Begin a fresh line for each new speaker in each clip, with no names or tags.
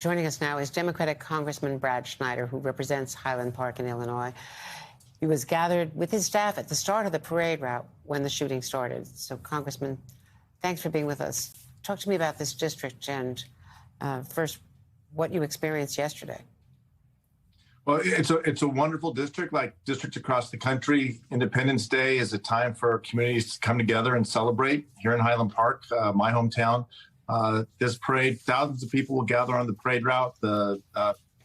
Joining us now is Democratic Congressman Brad Schneider, who represents Highland Park in Illinois. He was gathered with his staff at the start of the parade route when the shooting started. So, Congressman, thanks for being with us. Talk to me about this district and first, what you experienced yesterday.
Well, it's a wonderful district, like districts across the country. Independence Day is a time for communities to come together and celebrate. Here in Highland Park, my hometown, this parade, thousands of people will gather on the parade route. The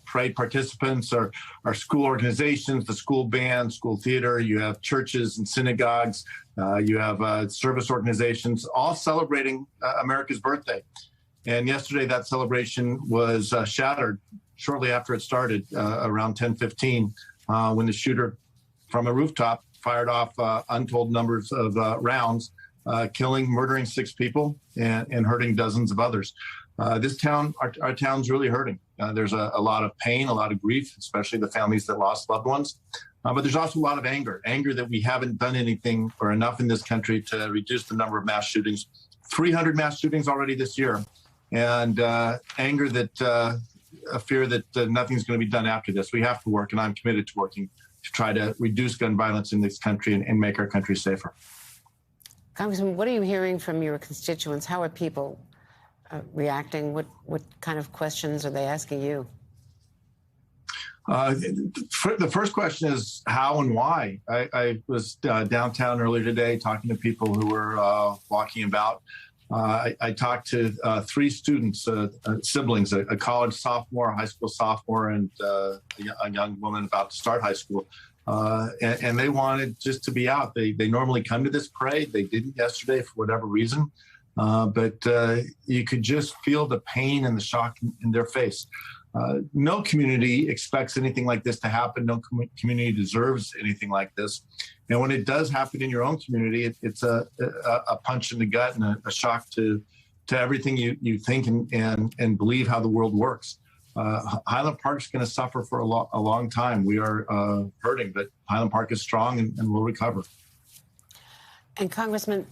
parade participants are school organizations, the school band, school theater. You have churches and synagogues. You have service organizations, all celebrating America's birthday. And yesterday, that celebration was shattered shortly after it started, around 10:15, when the shooter from a rooftop fired off untold numbers of rounds, murdering 6 people and hurting dozens of others. This town, our town's really hurting. There's a lot of pain, a lot of grief, especially the families that lost loved ones. But there's also a lot of anger that we haven't done anything or enough in this country to reduce the number of mass shootings. 300 mass shootings already this year. And anger a fear that nothing's going to be done after this. We have to work, and I'm committed to working to try to reduce gun violence in this country and make our country safer.
Congressman, what are you hearing from your constituents? How are people reacting? What kind of questions are they asking you?
The first question is how and why. I was downtown earlier today talking to people who were walking about. I talked to 3 students, siblings, a college sophomore, a high school sophomore, and a young woman about to start high school. And they wanted just to be out. They normally come to this parade. They didn't yesterday for whatever reason. But you could just feel the pain and the shock in their face. No community expects anything like this to happen. No community deserves anything like this. And when it does happen in your own community, it's a punch in the gut and a shock to everything you think and believe how the world works. Highland Park's going to suffer for a long time. We are hurting, but Highland Park is strong and will recover.
And Congressman,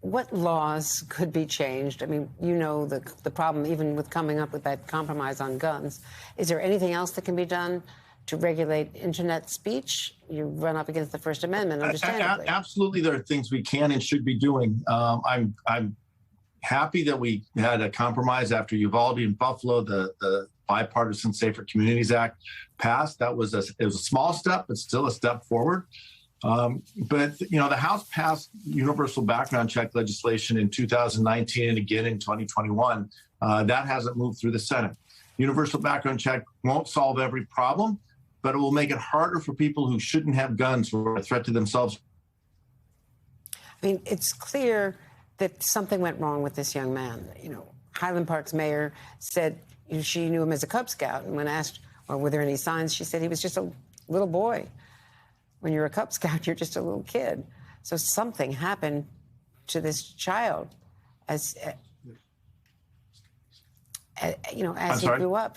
what laws could be changed? I mean, you know the problem, even with coming up with that compromise on guns. Is there anything else that can be done to regulate internet speech? You run up against the First Amendment, understandably.
Absolutely, there are things we can and should be doing. I'm happy that we had a compromise after Uvalde and Buffalo, the Bipartisan Safer Communities Act passed. It was a small step, but still a step forward. But, the House passed universal background check legislation in 2019 and again in 2021. That hasn't moved through the Senate. Universal background check won't solve every problem, but it will make it harder for people who shouldn't have guns or a threat to themselves.
I mean, it's clear that something went wrong with this young man. Highland Park's mayor said she knew him as a Cub Scout. And when asked, well, were there any signs, she said he was just a little boy. When you're a Cub Scout, you're just a little kid. So something happened to this child as he grew up.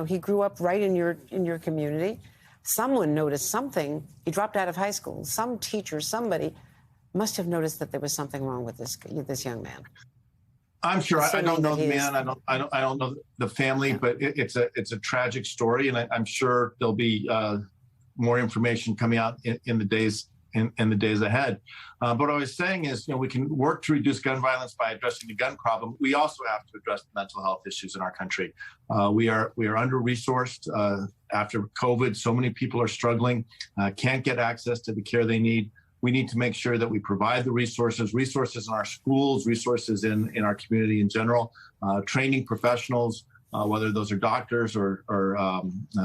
He grew up right in your community. Someone noticed something. He dropped out of high school. Some teacher, somebody must have noticed that there was something wrong with this young man.
I'm sure. I don't know the man. I don't know the family, yeah. But it's a tragic story, and I'm sure there'll be more information coming out in the days ahead. But what I was saying is, we can work to reduce gun violence by addressing the gun problem. We also have to address the mental health issues in our country. We are under-resourced after COVID. So many people are struggling, can't get access to the care they need. We need to make sure that we provide the resources in our schools, resources in our community in general, training professionals, whether those are doctors or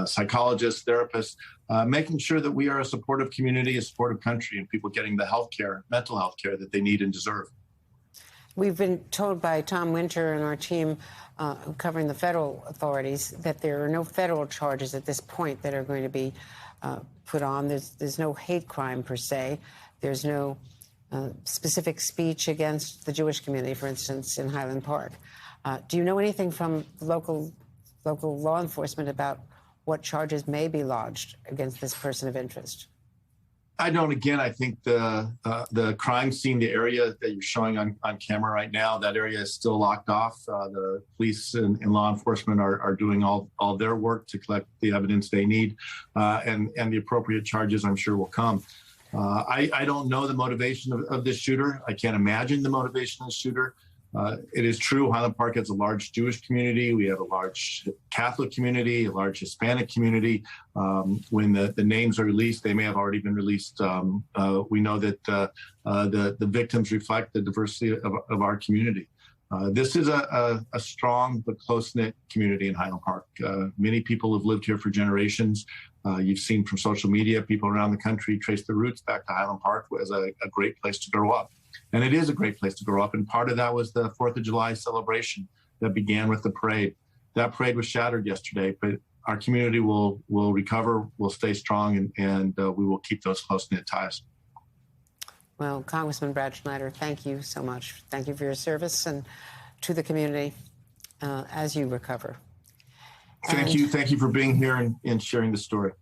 psychologists, therapists, making sure that we are a supportive community, a supportive country, and people getting the mental health care that they need and deserve.
We've been told by Tom Winter and our team covering the federal authorities that there are no federal charges at this point that are going to be put on. There's no hate crime per se. There's no specific speech against the Jewish community, for instance, in Highland Park. Do you know anything from local law enforcement about what charges may be lodged against this person of interest?
I don't. Again, I think the crime scene, the area that you're showing on camera right now, that area is still locked off. The police and law enforcement are doing all their work to collect the evidence they need, and the appropriate charges, I'm sure, will come. I don't know the motivation of this shooter. I can't imagine the motivation of the shooter. It is true, Highland Park has a large Jewish community. We have a large Catholic community, a large Hispanic community. When the names are released, they may have already been released. We know that the victims reflect the diversity of our community. This is a strong but close-knit community in Highland Park. Many people have lived here for generations. You've seen from social media, people around the country trace their roots back to Highland Park as a great place to grow up. And it is a great place to grow up. And part of that was the 4th of July celebration that began with the parade. That parade was shattered yesterday, but our community will recover, will stay strong, and we will keep those close-knit ties.
Well, Congressman Brad Schneider, thank you so much. Thank you for your service and to the community as you recover.
Thank you. Thank you for being here and sharing the story.